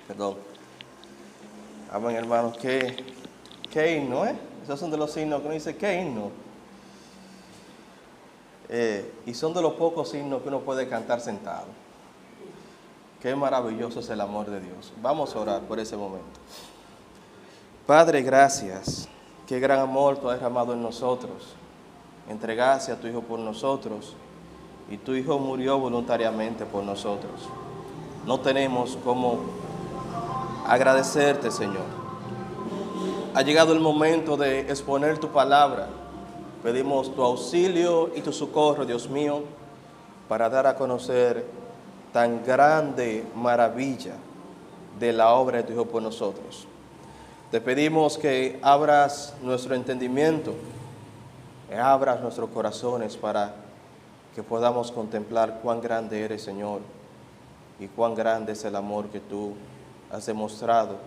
Perdón. Amén, hermanos. ¿Qué himno, eh? Esos son de los himnos que uno dice, ¿qué himno? Y son de los pocos himnos que uno puede cantar sentado. Qué maravilloso es el amor de Dios. Vamos a orar por ese momento. Padre, gracias. Qué gran amor tú has derramado en nosotros. Entregaste a tu Hijo por nosotros y tu Hijo murió voluntariamente por nosotros. No tenemos cómo agradecerte, Señor. Ha llegado el momento de exponer tu palabra. Pedimos tu auxilio y tu socorro, Dios mío, para dar a conocer tan grande maravilla de la obra de tu Hijo por nosotros. Te pedimos que abras nuestro entendimiento, que abras nuestros corazones para que podamos contemplar cuán grande eres, Señor, y cuán grande es el amor que tú has demostrado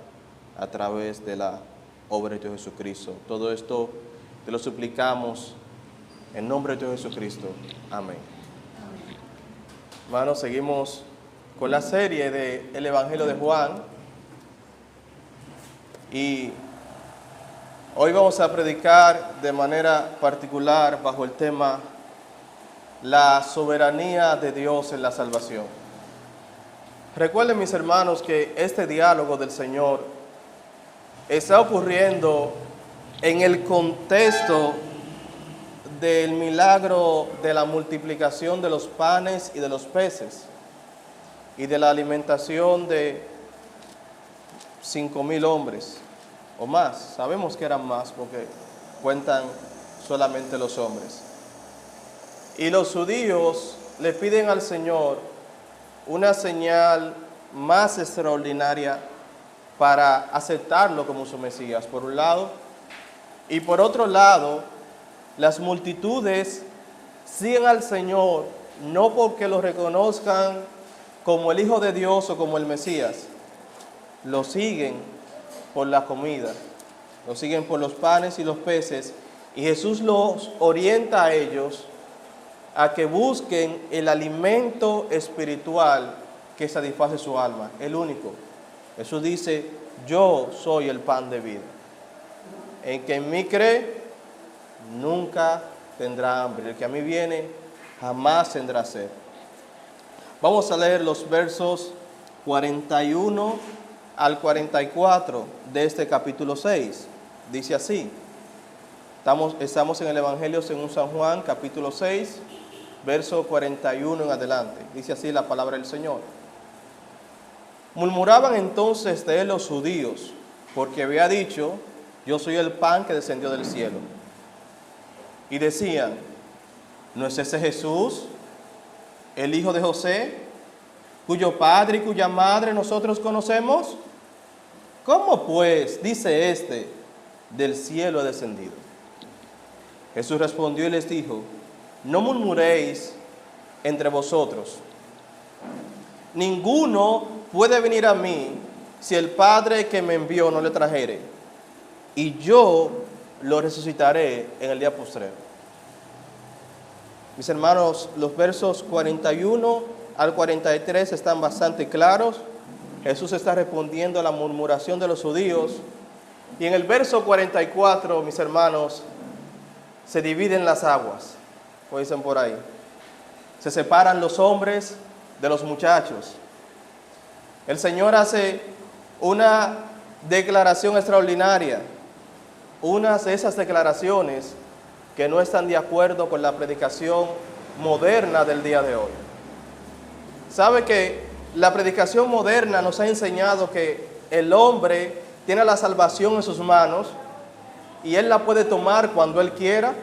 a través de la obra de tu Jesucristo. Todo esto te lo suplicamos en nombre de tu Jesucristo. Amén. Hermanos, seguimos con la serie del Evangelio de Juan. Y hoy vamos a predicar de manera particular bajo el tema la soberanía de Dios en la salvación. Recuerden, mis hermanos, que este diálogo del Señor está ocurriendo en el contexto del milagro de la multiplicación de los panes y de los peces y de la alimentación de 5,000 hombres o más. Sabemos que eran más porque cuentan solamente los hombres. Y los judíos le piden al Señor una señal más extraordinaria para aceptarlo como su Mesías, por un lado. Y por otro lado, las multitudes siguen al Señor no porque lo reconozcan como el Hijo de Dios o como el Mesías. Lo siguen por la comida, lo siguen por los panes y los peces, y Jesús los orienta a ellos a que busquen el alimento espiritual que satisface su alma, el único. Jesús dice: yo soy el pan de vida. El que en mí cree, nunca tendrá hambre. El que a mí viene, jamás tendrá sed. Vamos a leer los versos 41 al 44 de este capítulo 6. Dice así. Estamos en el Evangelio según San Juan, capítulo 6, verso 41 en adelante. Dice así la palabra del Señor. Murmuraban entonces de él los judíos, porque había dicho: yo soy el pan que descendió del cielo. Y decían: ¿no es ese Jesús, el hijo de José, cuyo padre y cuya madre nosotros conocemos? ¿Cómo pues dice este: del cielo he descendido? Jesús respondió y les dijo: no murmuréis entre vosotros. Ninguno puede venir a mí si el Padre que me envió no le trajere, y yo lo resucitaré en el día postrero. Mis hermanos, los versos 41 al 43 están bastante claros. Jesús está respondiendo a la murmuración de los judíos. Y en el verso 44, mis hermanos, se dividen las aguas, como dicen por ahí. Se separan los hombres de los muchachos. El Señor hace una declaración extraordinaria. Unas de esas declaraciones que no están de acuerdo con la predicación moderna del día de hoy. ¿Sabe que la predicación moderna nos ha enseñado que el hombre tiene la salvación en sus manos y él la puede tomar cuando él quiera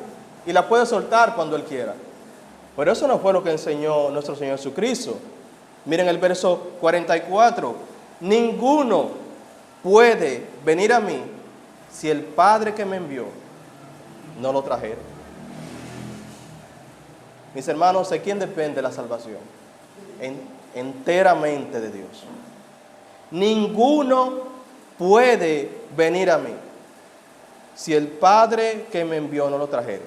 y la puede soltar cuando él quiera? Pero eso no fue lo que enseñó nuestro Señor Jesucristo. Miren el verso 44. Ninguno puede venir a mí si el Padre que me envió no lo trajera. Mis hermanos, ¿de quién depende la salvación? Enteramente de Dios. Ninguno puede venir a mí si el Padre que me envió no lo trajera.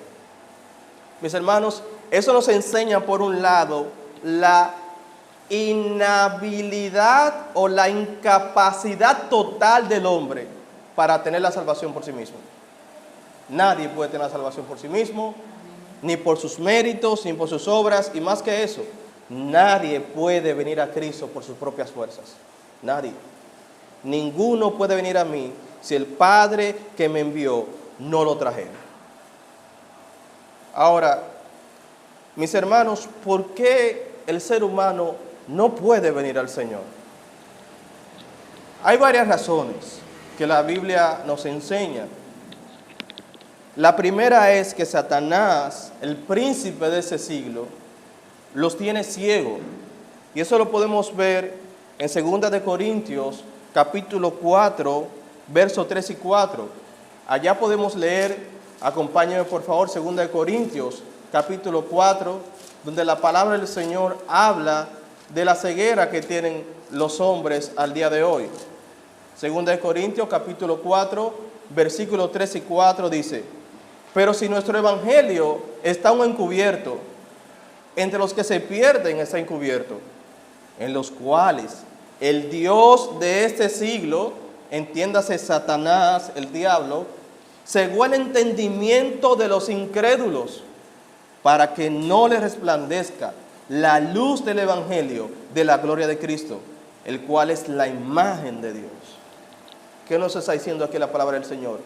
Mis hermanos, eso nos enseña por un lado la inhabilidad o la incapacidad total del hombre para tener la salvación por sí mismo. Nadie puede tener la salvación por sí mismo, ni por sus méritos, ni por sus obras, y más que eso, Nadie puede venir a Cristo por sus propias fuerzas. Nadie. Ninguno puede venir a mí si el Padre que me envió no lo trajera. Ahora, mis hermanos, ¿por qué el ser humano no puede venir al Señor? Hay varias razones que la Biblia nos enseña. La primera es que Satanás, el príncipe de ese siglo, los tiene ciegos. Y eso lo podemos ver en 2 de Corintios, capítulo 4, versos 3 y 4. Allá podemos leer, acompáñenme por favor, 2 de Corintios, capítulo 4, donde la palabra del Señor habla de la ceguera que tienen los hombres al día de hoy. 2 de Corintios, capítulo 4, versículos 3 y 4 dice: pero si nuestro evangelio está aún encubierto, entre los que se pierden está encubierto, en los cuales el Dios de este siglo, entiéndase Satanás, el diablo, cegó el entendimiento de los incrédulos, para que no les resplandezca la luz del evangelio de la gloria de Cristo, el cual es la imagen de Dios. ¿Qué nos está diciendo aquí la palabra del Señor?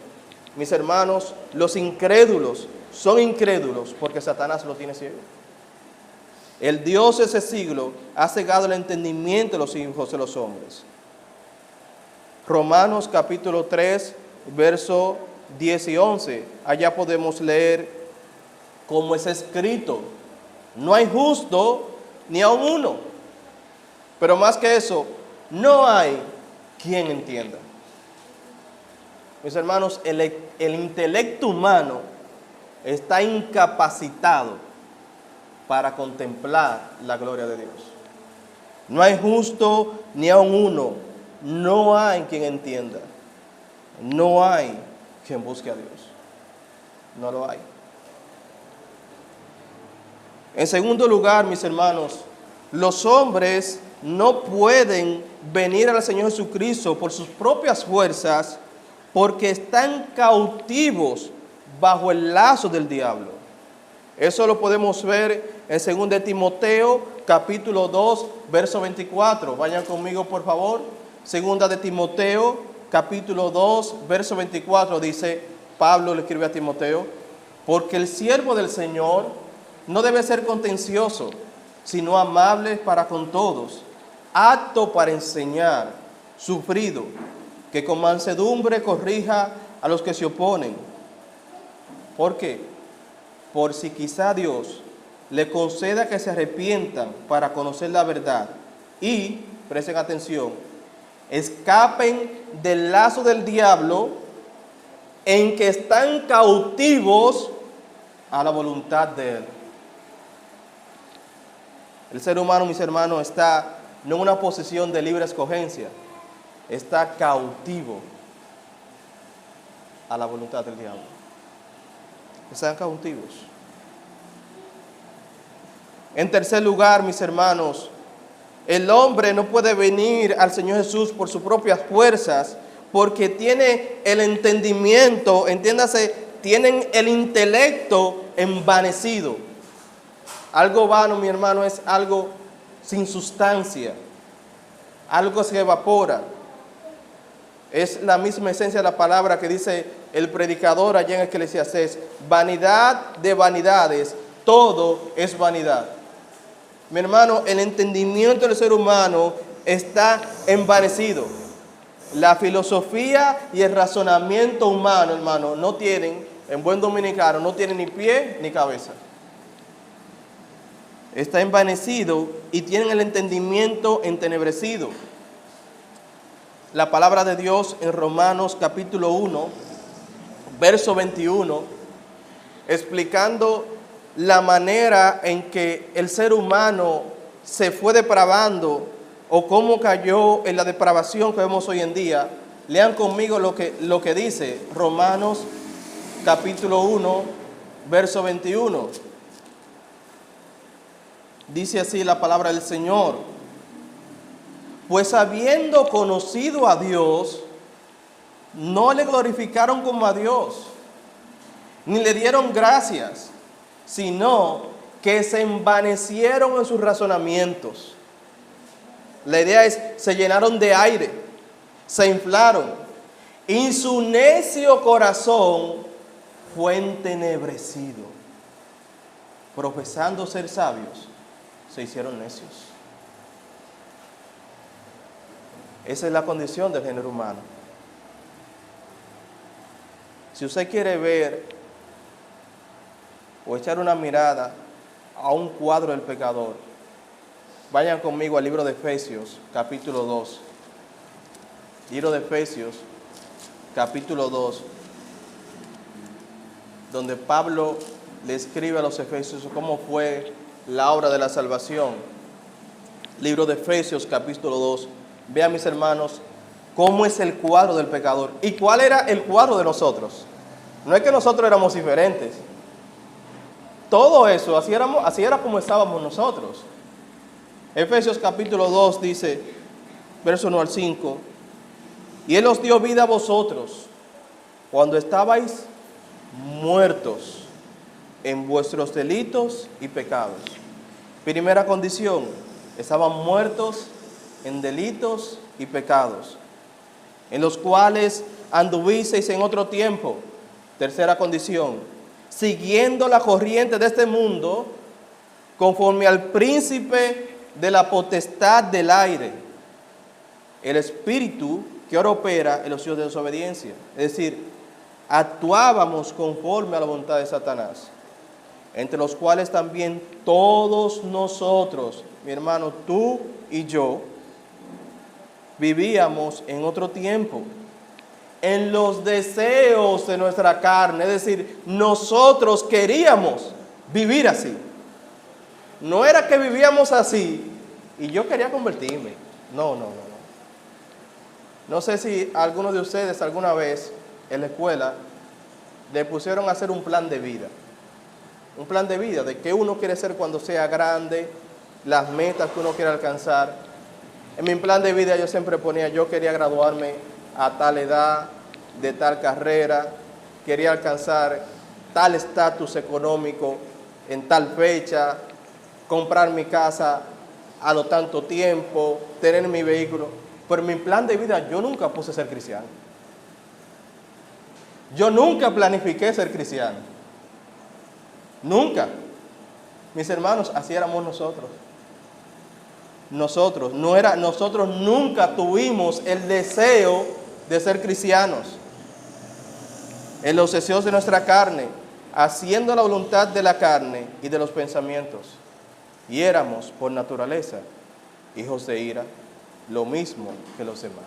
Mis hermanos, los incrédulos son incrédulos porque Satanás los tiene ciegos. El Dios de ese siglo ha cegado el entendimiento de los hijos de los hombres. Romanos capítulo 3, versos 10 y 11. Allá podemos leer cómo es escrito: no hay justo ni aun uno. Pero más que eso, no hay quien entienda. Mis hermanos, el intelecto humano está incapacitado para contemplar la gloria de Dios. No hay justo ni aun uno. No hay quien entienda. No hay quien busque a Dios. No lo hay. En segundo lugar, mis hermanos, los hombres no pueden venir al Señor Jesucristo por sus propias fuerzas, porque están cautivos bajo el lazo del diablo. Eso lo podemos ver en 2 de Timoteo, capítulo 2, verso 24. Vayan conmigo, por favor. 2 de Timoteo, capítulo 2, verso 24, dice, Pablo le escribe a Timoteo: porque el siervo del Señor no debe ser contencioso, sino amable para con todos, apto para enseñar, sufrido, que con mansedumbre corrija a los que se oponen. ¿Por qué? Por si quizá Dios le conceda que se arrepientan para conocer la verdad y, presten atención, escapen del lazo del diablo en que están cautivos a la voluntad de Él. El ser humano, mis hermanos, está no en una posición de libre escogencia, está cautivo a la voluntad del diablo. Están cautivos. En tercer lugar, mis hermanos, el hombre no puede venir al Señor Jesús por sus propias fuerzas, porque tiene el entendimiento, entiéndase, tienen el intelecto envanecido. Algo vano, mi hermano, es algo sin sustancia, algo que se evapora. Es la misma esencia de la palabra que dice el predicador allá en Eclesiastés: vanidad de vanidades, todo es vanidad. Mi hermano, el entendimiento del ser humano está envanecido. La filosofía y el razonamiento humano, hermano, no tienen, en buen dominicano, no tienen ni pie ni cabeza. Está envanecido y tienen el entendimiento entenebrecido. La palabra de Dios en Romanos capítulo 1, verso 21, explicando la manera en que el ser humano se fue depravando o cómo cayó en la depravación que vemos hoy en día. Lean conmigo lo que dice Romanos capítulo 1, verso 21. Dice así la palabra del Señor: pues habiendo conocido a Dios, no le glorificaron como a Dios, ni le dieron gracias, sino que se envanecieron en sus razonamientos. La idea es, se llenaron de aire, se inflaron, y su necio corazón fue entenebrecido. Profesando ser sabios, se hicieron necios. Esa es la condición del género humano. Si usted quiere ver o echar una mirada a un cuadro del pecador, vayan conmigo al libro de Efesios, capítulo 2. Libro de Efesios, capítulo 2, donde Pablo le escribe a los efesios cómo fue la obra de la salvación. Libro de Efesios, capítulo 2. Vean, mis hermanos, cómo es el cuadro del pecador. ¿Y cuál era el cuadro de nosotros? No es que nosotros éramos diferentes. Todo eso, así era como estábamos nosotros. Efesios capítulo 2 dice, verso 1 al 5, y Él os dio vida a vosotros cuando estabais muertos en vuestros delitos y pecados. Primera condición, estaban muertos en delitos y pecados, en los cuales anduvisteis en otro tiempo. Tercera condición, siguiendo la corriente de este mundo, conforme al príncipe de la potestad del aire, el espíritu que ahora opera en los hijos de desobediencia. Es decir, actuábamos conforme a la voluntad de Satanás, entre los cuales también todos nosotros, mi hermano, tú y yo, vivíamos en otro tiempo, en los deseos de nuestra carne. Es decir, nosotros queríamos vivir así. No era que vivíamos así y yo quería convertirme. No. No sé si alguno de ustedes alguna vez en la escuela le pusieron a hacer un plan de vida. Un plan de vida de qué uno quiere ser cuando sea grande, las metas que uno quiere alcanzar. En mi plan de vida yo siempre ponía, yo quería graduarme a tal edad, de tal carrera, quería alcanzar tal estatus económico en tal fecha, comprar mi casa a lo tanto tiempo, tener mi vehículo. Pero en mi plan de vida yo nunca puse ser cristiano. Yo nunca planifiqué ser cristiano. Nunca. Mis hermanos, así éramos nosotros. Nosotros nunca tuvimos el deseo de ser cristianos. En los deseos de nuestra carne, haciendo la voluntad de la carne y de los pensamientos. Y éramos, por naturaleza, hijos de ira, lo mismo que los demás.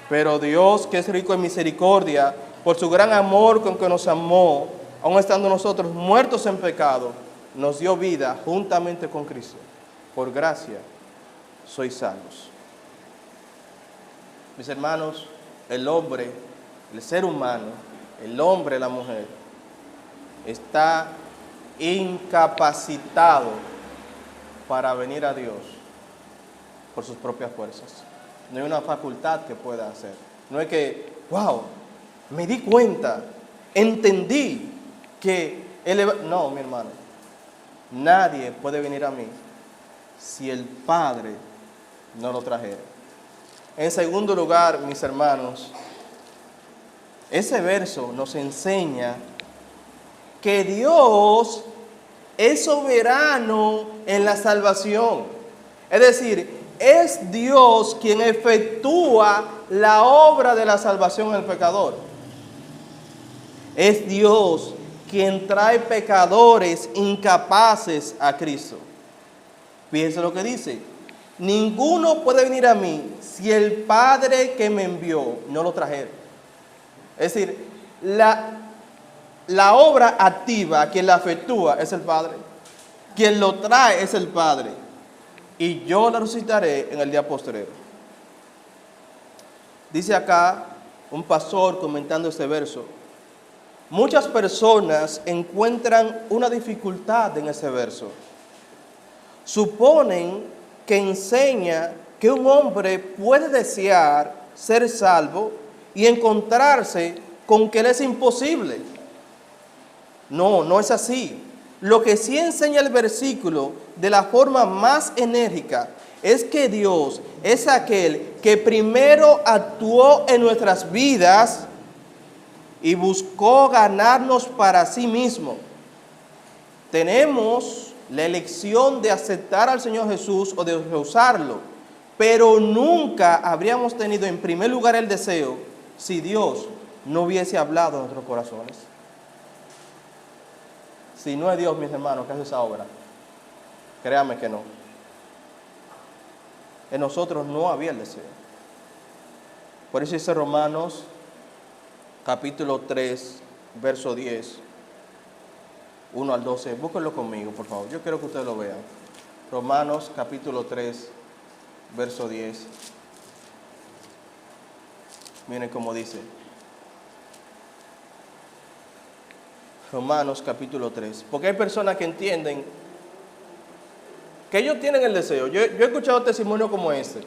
Pero Dios, que es rico en misericordia, por su gran amor con que nos amó, aun estando nosotros muertos en pecado, nos dio vida juntamente con Cristo. Por gracia sois salvos. Mis hermanos, el hombre, el ser humano, el hombre, la mujer, está incapacitado para venir a Dios por sus propias fuerzas. No hay una facultad que pueda hacer. No es que, wow, me di cuenta, entendí que no, mi hermano, nadie puede venir a mí si el Padre no lo trajera. En segundo lugar, mis hermanos, ese verso nos enseña que Dios es soberano en la salvación. Es decir, es Dios quien efectúa la obra de la salvación en el pecador. Es Dios quien trae pecadores incapaces a Cristo. Fíjense lo que dice: ninguno puede venir a mí si el Padre que me envió no lo trajera. Es decir, la obra activa, quien la efectúa es el Padre. Quien lo trae es el Padre. Y yo la resucitaré en el día postrero. Dice acá un pastor comentando este verso: muchas personas encuentran una dificultad en ese verso. Suponen que enseña que un hombre puede desear ser salvo y encontrarse con que le es imposible. No es así. Lo que sí enseña el versículo de la forma más enérgica es que Dios es aquel que primero actuó en nuestras vidas y buscó ganarnos para sí mismo. Tenemos la elección de aceptar al Señor Jesús o de rehusarlo, pero nunca habríamos tenido en primer lugar el deseo si Dios no hubiese hablado en nuestros corazones. Si no es Dios, mis hermanos, que hace esa obra, créanme que no. En nosotros no había el deseo. Por eso dice Romanos capítulo 3, verso 10, 1 al 12. Búsquenlo conmigo, por favor. Yo quiero que ustedes lo vean. Romanos capítulo 3, verso 10. Miren cómo dice. Romanos capítulo 3. Porque hay personas que entienden que ellos tienen el deseo. Yo he escuchado testimonios como este.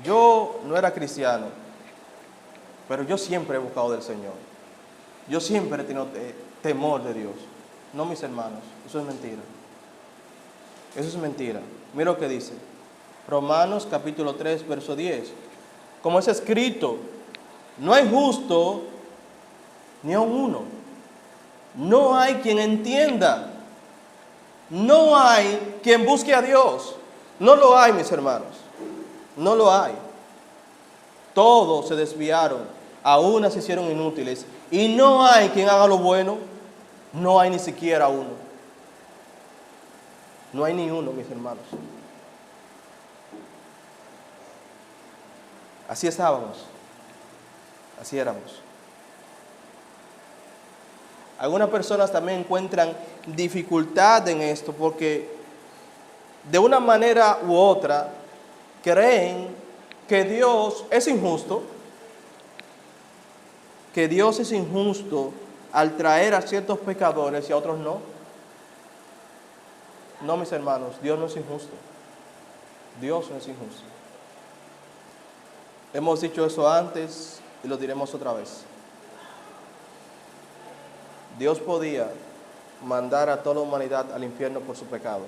Yo no era cristiano, pero yo siempre he buscado del Señor. Yo siempre he tenido temor de Dios. No, mis hermanos, eso es mentira. Eso es mentira. Mira lo que dice. Romanos capítulo 3, verso 10. Como es escrito, no hay justo ni aun uno. No hay quien entienda. No hay quien busque a Dios. No lo hay, mis hermanos. No lo hay. Todos se desviaron. A unas se hicieron inútiles. Y no hay quien haga lo bueno. No hay ni siquiera uno. No hay ni uno, mis hermanos. Así estábamos. Así éramos. Algunas personas también encuentran dificultad en esto porque de una manera u otra creen que Dios es injusto, que Dios es injusto al traer a ciertos pecadores y a otros no. No, mis hermanos, Dios no es injusto. Dios no es injusto. Hemos dicho eso antes y lo diremos otra vez. Dios podía mandar a toda la humanidad al infierno por su pecado.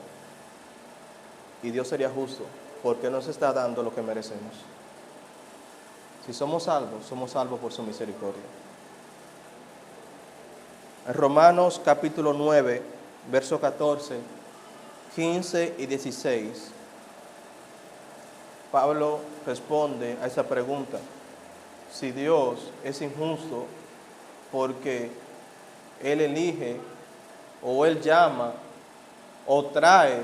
Y Dios sería justo porque nos está dando lo que merecemos. Si somos salvos por su misericordia. En Romanos capítulo 9, versos 14, 15 y 16, Pablo responde a esa pregunta. Si Dios es injusto porque Él elige o Él llama o trae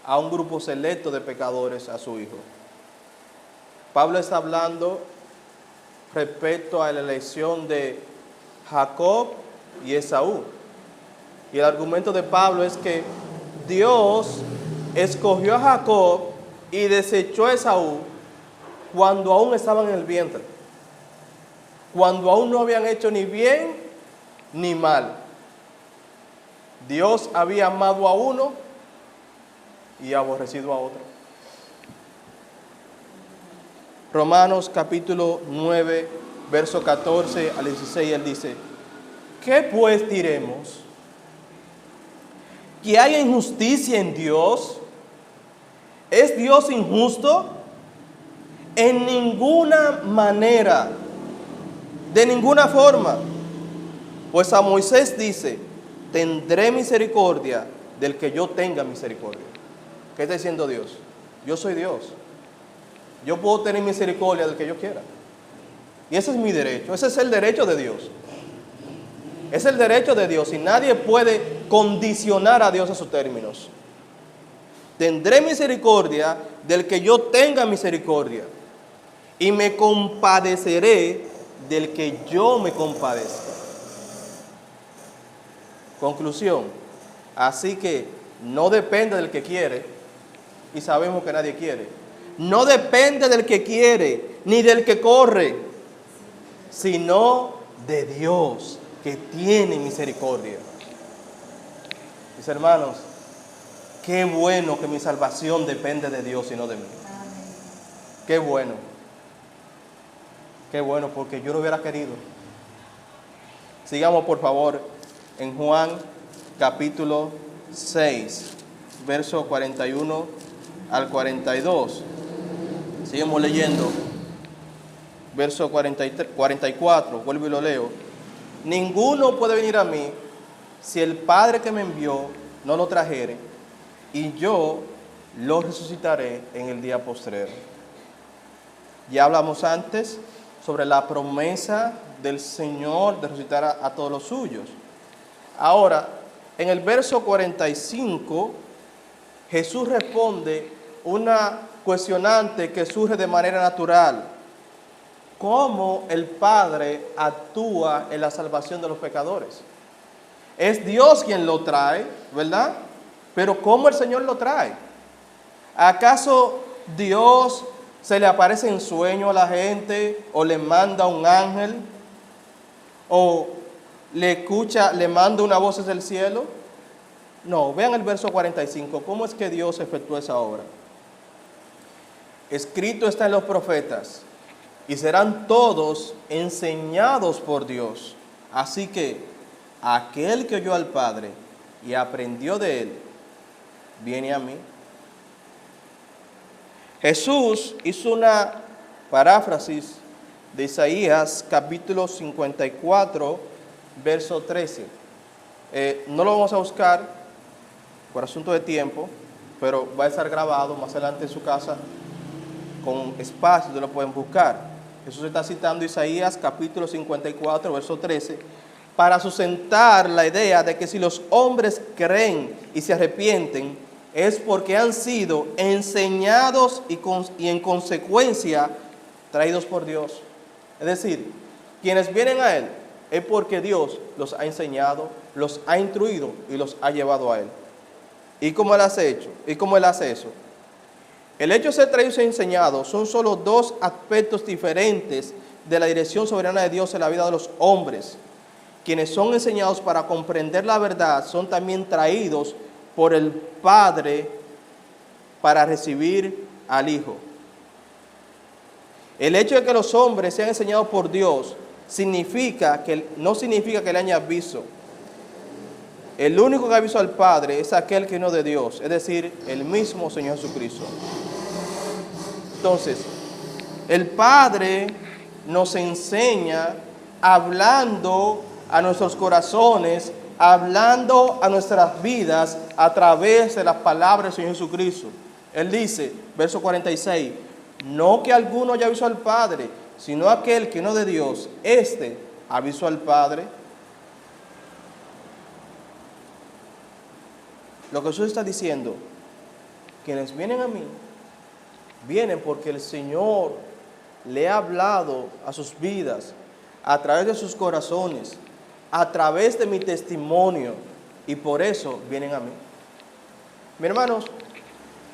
a un grupo selecto de pecadores a su Hijo. Pablo está hablando respecto a la elección de Jacob y Esaú. Y el argumento de Pablo es que Dios escogió a Jacob y desechó a Esaú cuando aún estaban en el vientre. Cuando aún no habían hecho ni bien ni mal. Dios había amado a uno y aborrecido a otro. Romanos capítulo 9, verso 14 al 16, él dice: ¿qué pues diremos? ¿Que haya injusticia en Dios? ¿Es Dios injusto? En ninguna manera, de ninguna forma. Pues a Moisés dice: tendré misericordia del que yo tenga misericordia. ¿Qué está diciendo Dios? Yo soy Dios. Yo puedo tener misericordia del que yo quiera. Y ese es mi derecho. Ese es el derecho de Dios. Es el derecho de Dios y nadie puede condicionar a Dios a sus términos. Tendré misericordia del que yo tenga misericordia y me compadeceré del que yo me compadezca. Conclusión. Así que no depende del que quiere y sabemos que nadie quiere. No depende del que quiere ni del que corre, sino de Dios que tiene misericordia. Mis hermanos, qué bueno que mi salvación depende de Dios y no de mí. Qué bueno. Qué bueno, porque yo lo hubiera querido. Sigamos, por favor, en Juan capítulo 6, verso 41 al 42. Seguimos leyendo. Verso 43, 44, vuelvo y lo leo. Ninguno puede venir a mí si el Padre que me envió no lo trajere, y yo lo resucitaré en el día postrero. Ya hablamos antes sobre la promesa del Señor de resucitar a todos los suyos. Ahora, en el verso 45, Jesús responde una cuestionante que surge de manera natural. ¿Cómo el Padre actúa en la salvación de los pecadores? Es Dios quien lo trae, ¿verdad? Pero ¿cómo el Señor lo trae? ¿Acaso Dios se le aparece en sueño a la gente o le manda un ángel o le manda una voz desde el cielo? No, vean el verso 45, ¿cómo es que Dios efectúa esa obra? Escrito está en los profetas, y serán todos enseñados por Dios. Así que aquel que oyó al Padre y aprendió de él, viene a mí. Jesús hizo una paráfrasis de Isaías capítulo 54, verso 13. No lo vamos a buscar por asunto de tiempo, pero va a estar grabado más adelante en su casa con espacio, donde lo pueden buscar. Jesús está citando Isaías capítulo 54, verso 13, para sustentar la idea de que si los hombres creen y se arrepienten, es porque han sido enseñados y en consecuencia traídos por Dios. Es decir, quienes vienen a Él es porque Dios los ha enseñado, los ha instruido y los ha llevado a Él. ¿Y cómo Él hace hecho? ¿Y cómo Él hace eso? El hecho de ser traídos y enseñados son solo dos aspectos diferentes de la dirección soberana de Dios en la vida de los hombres. Quienes son enseñados para comprender la verdad son también traídos por el Padre para recibir al Hijo. El hecho de que los hombres sean enseñados por Dios no significa que le hayan aviso. El único que avisó al Padre es aquel que no de Dios, es decir, el mismo Señor Jesucristo. Entonces, el Padre nos enseña hablando a nuestros corazones, hablando a nuestras vidas a través de las palabras del Señor Jesucristo. Él dice, verso 46, no que alguno haya avisado al Padre, sino aquel que no de Dios, este avisó al Padre. Lo que Jesús está diciendo, quienes vienen a mí, vienen porque el Señor le ha hablado a sus vidas, a través de sus corazones, a través de mi testimonio, y por eso vienen a mí. Mis hermanos,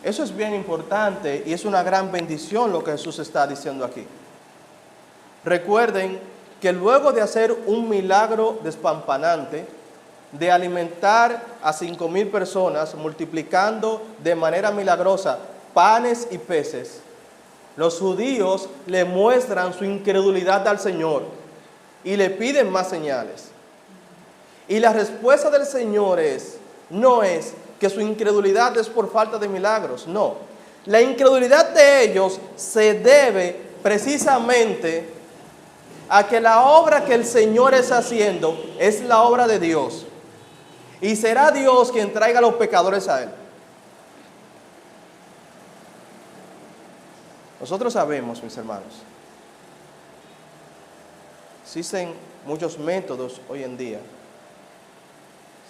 eso es bien importante y es una gran bendición lo que Jesús está diciendo aquí. Recuerden que luego de hacer un milagro despampanante, de alimentar a 5,000 personas, multiplicando de manera milagrosa panes y peces, los judíos le muestran su incredulidad al Señor y le piden más señales. Y la respuesta del Señor no es que su incredulidad es por falta de milagros, no. La incredulidad de ellos se debe precisamente a que la obra que el Señor está haciendo es la obra de Dios. Y será Dios quien traiga a los pecadores a Él. Nosotros sabemos, mis hermanos, existen muchos métodos hoy en día.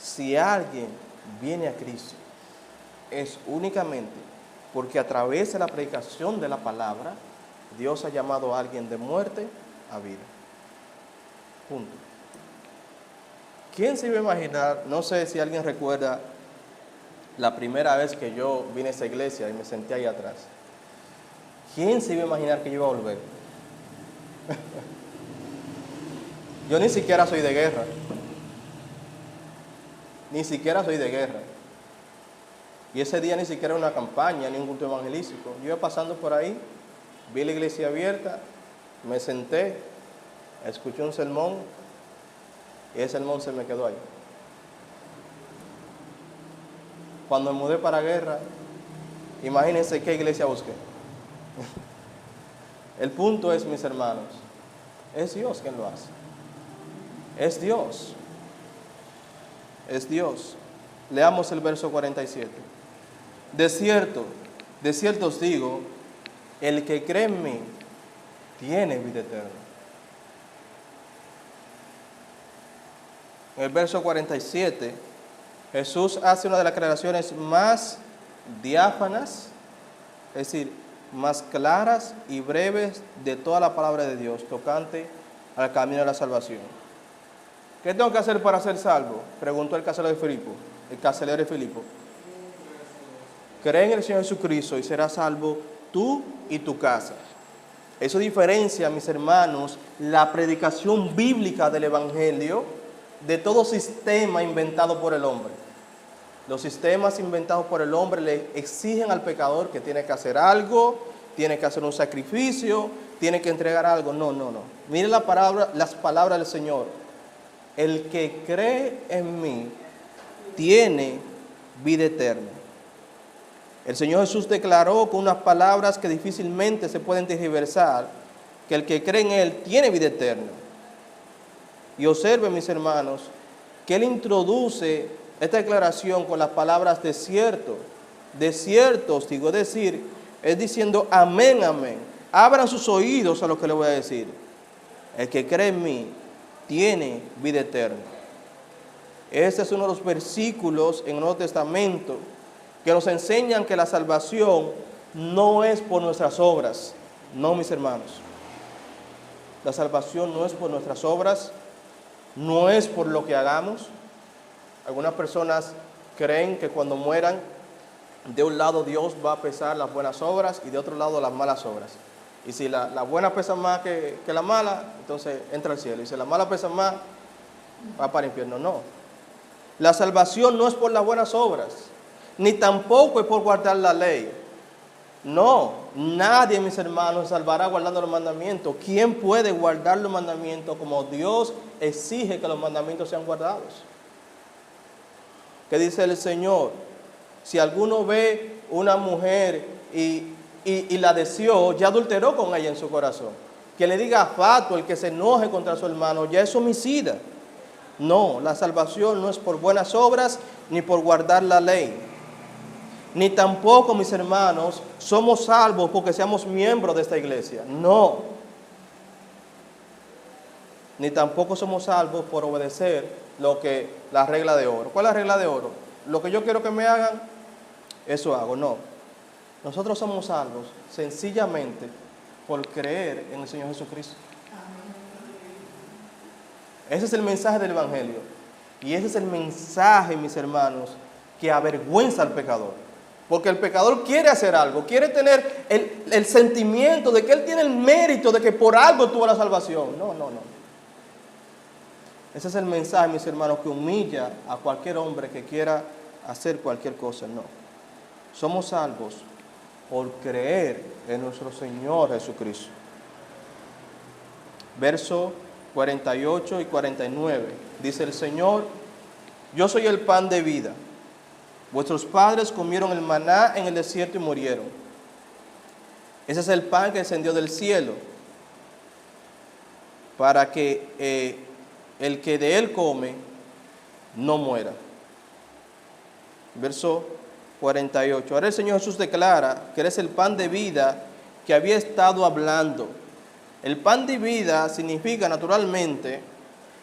Si alguien viene a Cristo, es únicamente porque a través de la predicación de la palabra, Dios ha llamado a alguien de muerte a vida. Punto. ¿Quién se iba a imaginar? No sé si alguien recuerda la primera vez que yo vine a esa iglesia y me senté ahí atrás. ¿Quién se iba a imaginar que yo iba a volver? Yo ni siquiera soy de guerra. Ni siquiera soy de guerra. Y ese día ni siquiera una campaña, ni un culto evangelístico. Yo iba pasando por ahí, vi la iglesia abierta, me senté, escuché un sermón y ese sermón se me quedó ahí. Cuando me mudé para guerra, imagínense qué iglesia busqué. El punto es, mis hermanos, es Dios quien lo hace. Es Dios. Es Dios. Leamos el verso 47. De cierto os digo, el que cree en mí tiene vida eterna. En el verso 47, Jesús hace una de las declaraciones más diáfanas, es decir, más claras y breves de toda la palabra de Dios tocante al camino de la salvación. ¿Qué tengo que hacer para ser salvo?, preguntó el carcelero de Filipo. Cree en el Señor Jesucristo y serás salvo tú y tu casa. Eso diferencia, mis hermanos, la predicación bíblica del Evangelio de todo sistema inventado por el hombre. Los sistemas inventados por el hombre le exigen al pecador que tiene que hacer algo, tiene que hacer un sacrificio, tiene que entregar algo. No. Miren las palabras del Señor. El que cree en mí tiene vida eterna. El Señor Jesús declaró con unas palabras que difícilmente se pueden tergiversar, que el que cree en Él tiene vida eterna. Y observen, mis hermanos, que Él introduce esta declaración con las palabras de cierto os digo, es diciendo amén, amén. Abran sus oídos a lo que le voy a decir. El que cree en mí tiene vida eterna. Este es uno de los versículos en el Nuevo Testamento que nos enseñan que la salvación no es por nuestras obras. No, mis hermanos. La salvación no es por nuestras obras, no es por lo que hagamos. Algunas personas creen que cuando mueran, de un lado Dios va a pesar las buenas obras y de otro lado las malas obras. Y si la buena pesa más que la mala, entonces entra al cielo. Y si la mala pesa más, va para el infierno. No. La salvación no es por las buenas obras, ni tampoco es por guardar la ley. No, nadie, mis hermanos, salvará guardando los mandamientos. ¿Quién puede guardar los mandamientos como Dios exige que los mandamientos sean guardados? ¿Qué dice el Señor? Si alguno ve una mujer y la deseó, ya adulteró con ella en su corazón. Que le diga fatuo, el que se enoje contra su hermano, ya es homicida. No, la salvación no es por buenas obras ni por guardar la ley. Ni tampoco, mis hermanos, somos salvos porque seamos miembros de esta iglesia. No. Ni tampoco somos salvos por obedecer la regla de oro. ¿Cuál es la regla de oro? Lo que yo quiero que me hagan, eso hago. No. Nosotros somos salvos sencillamente por creer en el Señor Jesucristo. Ese es el mensaje del Evangelio. Y ese es el mensaje, mis hermanos, que avergüenza al pecador. Porque el pecador quiere hacer algo, quiere tener el sentimiento de que él tiene el mérito de que por algo tuvo la salvación. No. Ese es el mensaje, mis hermanos, que humilla a cualquier hombre que quiera hacer cualquier cosa. No. Somos salvos por creer en nuestro Señor Jesucristo. Verso 48 y 49. Dice el Señor: yo soy el pan de vida. Vuestros padres comieron el maná en el desierto y murieron. Ese es el pan que descendió del cielo, para que el que de él come no muera. Verso 48. Ahora el Señor Jesús declara que eres el pan de vida que había estado hablando. El pan de vida significa naturalmente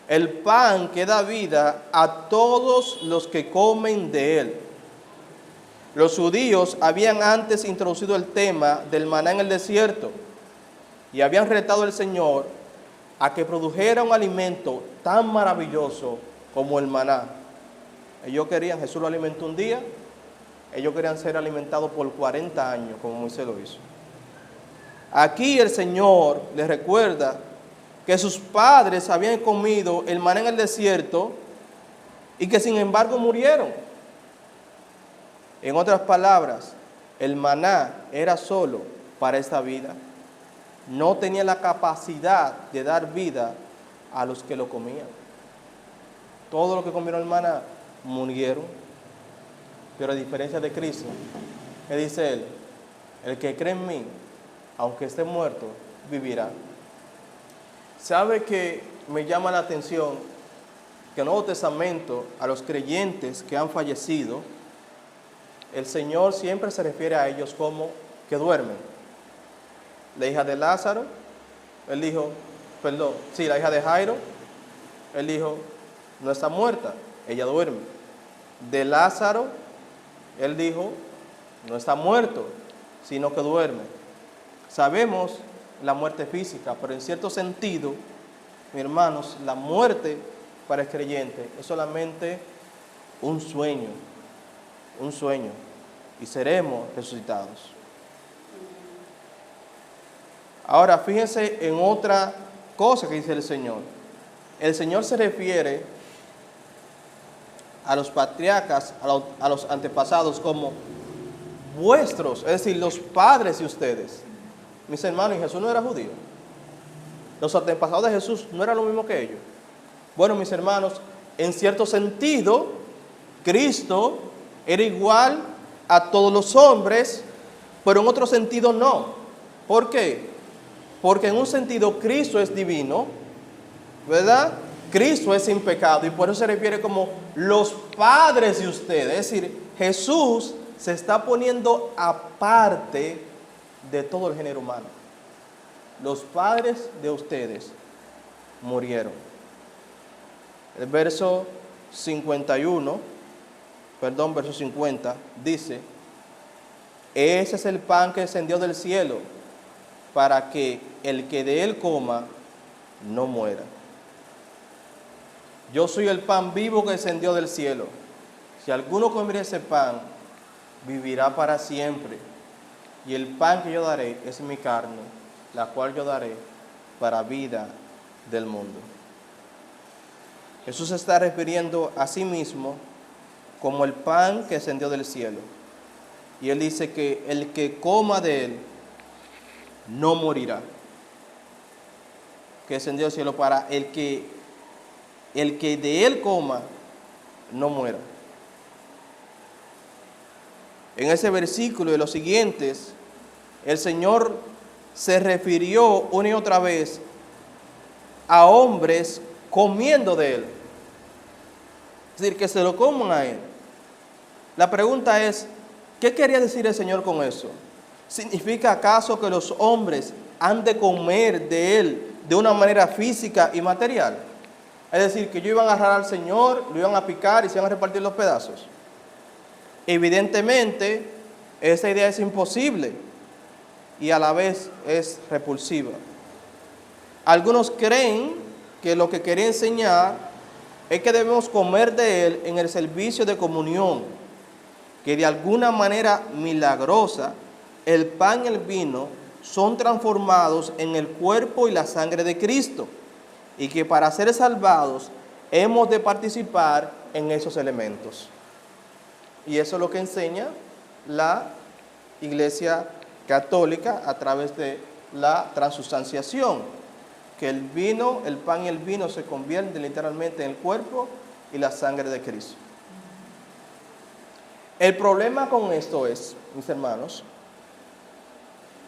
el pan que da vida a todos los que comen de él. Los judíos habían antes introducido el tema del maná en el desierto y habían retado al Señor a que produjera un alimento tan maravilloso como el maná. Ellos querían, Jesús lo alimentó un día, ellos querían ser alimentados por 40 años, como Moisés lo hizo. Aquí el Señor les recuerda que sus padres habían comido el maná en el desierto y que sin embargo murieron. En otras palabras, el maná era solo para esta vida. No tenía la capacidad de dar vida a los que lo comían. Todos los que comieron el maná murieron. Pero a diferencia de Cristo, ¿qué dice Él? El que cree en mí, aunque esté muerto, vivirá. ¿Sabe que me llama la atención que en el Nuevo Testamento, a los creyentes que han fallecido, el Señor siempre se refiere a ellos como que duermen? La hija de Lázaro, Él dijo, la hija de Jairo, Él dijo, no está muerta, ella duerme. De Lázaro, Él dijo, no está muerto, sino que duerme. Sabemos la muerte física, pero en cierto sentido, mis hermanos, la muerte para el creyente es solamente un sueño, y seremos resucitados. Ahora, fíjense en otra cosa que dice el Señor. El Señor se refiere a los patriarcas, a los antepasados como vuestros, es decir, los padres de ustedes. Mis hermanos, y Jesús no era judío. Los antepasados de Jesús no eran lo mismo que ellos. Bueno, mis hermanos, en cierto sentido, Cristo era igual a todos los hombres, pero en otro sentido no. ¿Por qué? Porque en un sentido Cristo es divino, ¿verdad? Cristo es sin pecado y por eso se refiere como los padres de ustedes. Es decir, Jesús se está poniendo aparte de todo el género humano. Los padres de ustedes murieron. El verso 50 dice, ese es el pan que descendió del cielo para que el que de él coma no muera. Yo soy el pan vivo que descendió del cielo. Si alguno comiere ese pan, vivirá para siempre. Y el pan que yo daré es mi carne, la cual yo daré para vida del mundo. Jesús se está refiriendo a sí mismo como el pan que descendió del cielo. Y Él dice que el que coma de Él no morirá. Que descendió del cielo para el que de Él coma no muera. En ese versículo y los siguientes, el Señor se refirió una y otra vez a hombres comiendo de Él. Es decir, que se lo coman a Él. La pregunta es, ¿qué quería decir el Señor con eso? ¿Significa acaso que los hombres han de comer de Él de una manera física y material? Es decir, que ellos iban a agarrar al Señor, lo iban a picar y se iban a repartir los pedazos. Evidentemente, esa idea es imposible y a la vez es repulsiva. Algunos creen que lo que quería enseñar es que debemos comer de Él en el servicio de comunión, que de alguna manera milagrosa el pan y el vino son transformados en el cuerpo y la sangre de Cristo, y que para ser salvados hemos de participar en esos elementos. Y eso es lo que enseña la Iglesia Católica a través de la transustanciación, que el vino, el pan y el vino se convierten literalmente en el cuerpo y la sangre de Cristo. El problema con esto es, mis hermanos,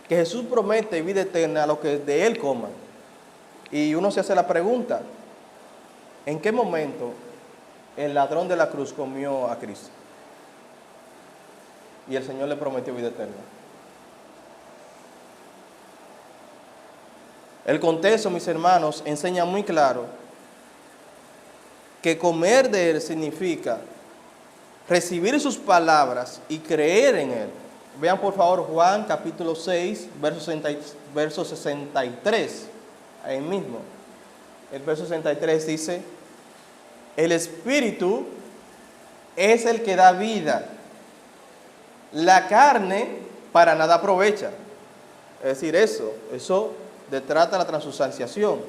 que Jesús promete vida eterna a los que de Él coman. Y uno se hace la pregunta, ¿en qué momento el ladrón de la cruz comió a Cristo? Y el Señor le prometió vida eterna. El contexto, mis hermanos, enseña muy claro que comer de Él significa recibir sus palabras y creer en Él. Vean por favor Juan capítulo 6, verso 63. Ahí mismo. El verso 63 dice, el Espíritu es el que da vida. La carne para nada aprovecha. Es decir, eso detrata la transustanciación.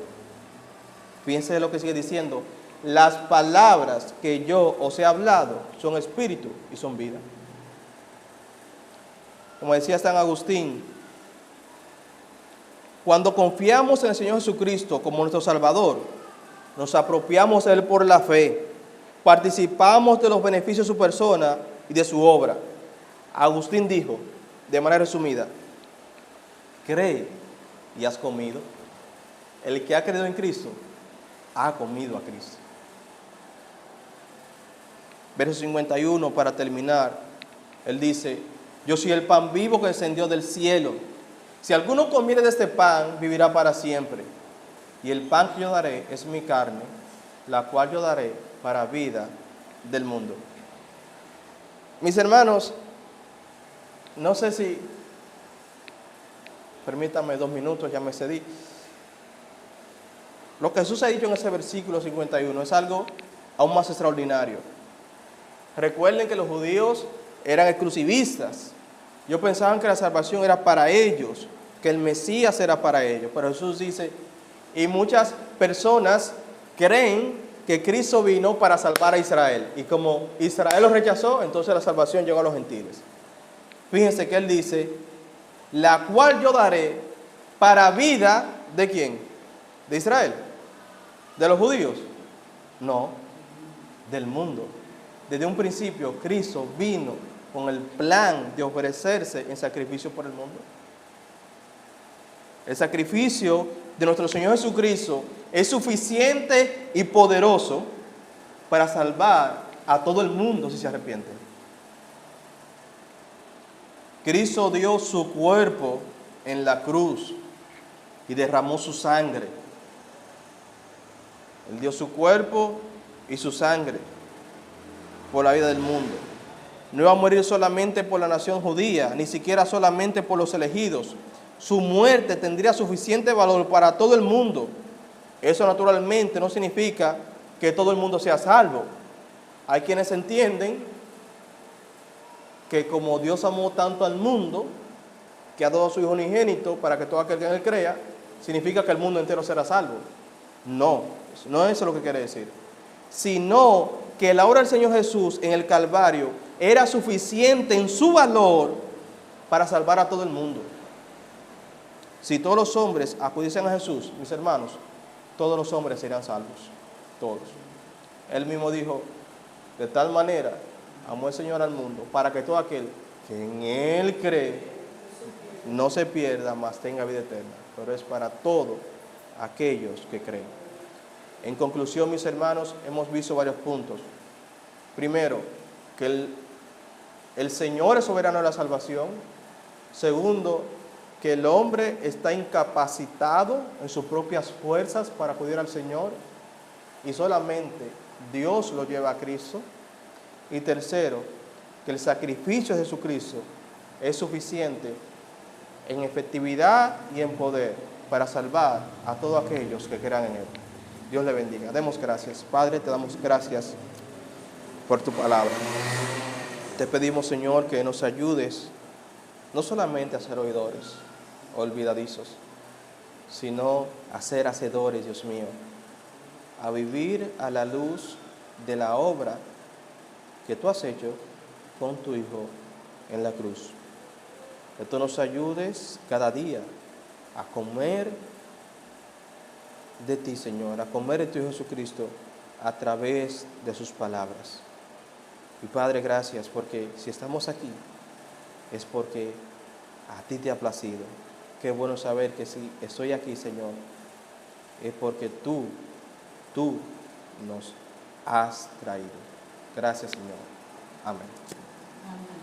Fíjense de lo que sigue diciendo. Las palabras que yo os he hablado son espíritu y son vida. Como decía San Agustín, cuando confiamos en el Señor Jesucristo como nuestro Salvador, nos apropiamos de Él por la fe, participamos de los beneficios de su persona y de su obra. Agustín dijo, de manera resumida, cree y has comido. El que ha creído en Cristo, ha comido a Cristo. Verso 51, para terminar, él dice, yo soy el pan vivo que descendió del cielo. Si alguno comiere de este pan, vivirá para siempre. Y el pan que yo daré es mi carne, la cual yo daré para vida del mundo. Mis hermanos, no sé si, permítanme 2 minutos, ya me cedí. Lo que Jesús ha dicho en ese versículo 51 es algo aún más extraordinario. Recuerden que los judíos eran exclusivistas. Ellos pensaban que la salvación era para ellos, que el Mesías era para ellos. Pero Jesús dice, y muchas personas creen que Cristo vino para salvar a Israel. Y como Israel lo rechazó, entonces la salvación llegó a los gentiles. Fíjense que él dice, la cual yo daré para vida, ¿de quién? ¿De Israel? ¿De los judíos? No, del mundo. Desde un principio, Cristo vino con el plan de ofrecerse en sacrificio por el mundo. El sacrificio de nuestro Señor Jesucristo es suficiente y poderoso para salvar a todo el mundo si se arrepienten. Cristo dio su cuerpo en la cruz y derramó su sangre. Él dio su cuerpo y su sangre por la vida del mundo. No iba a morir solamente por la nación judía, ni siquiera solamente por los elegidos. Su muerte tendría suficiente valor para todo el mundo. Eso naturalmente no significa que todo el mundo sea salvo. Hay quienes entienden que como Dios amó tanto al mundo, que ha dado a su Hijo unigénito para que todo aquel que en él crea, significa que el mundo entero será salvo. No, no es eso lo que quiere decir. Sino que la obra del Señor Jesús en el Calvario era suficiente en su valor para salvar a todo el mundo. Si todos los hombres acudiesen a Jesús, mis hermanos, todos los hombres serían salvos. Todos. Él mismo dijo, de tal manera amó el Señor al mundo, para que todo aquel que en Él cree no se pierda, mas tenga vida eterna. Pero es para todos aquellos que creen. En conclusión, mis hermanos, hemos visto varios puntos. Primero, que el Señor es soberano de la salvación. Segundo, que el hombre está incapacitado en sus propias fuerzas para acudir al Señor y solamente Dios lo lleva a Cristo. Y tercero, que el sacrificio de Jesucristo es suficiente en efectividad y en poder para salvar a todos aquellos que crean en Él. Dios le bendiga. Demos gracias. Padre, te damos gracias por tu palabra. Te pedimos, Señor, que nos ayudes no solamente a ser oidores, olvidadizos, sino a ser hacedores, Dios mío, a vivir a la luz de la obra que tú has hecho con tu Hijo en la cruz. Que tú nos ayudes cada día a comer de ti, Señor, a comer de tu Hijo Jesucristo a través de sus palabras. Y Padre, gracias, porque si estamos aquí es porque a ti te ha placido. Qué bueno saber que si estoy aquí, Señor, es porque tú nos has traído. Gracias, Señor. Amén. Amén.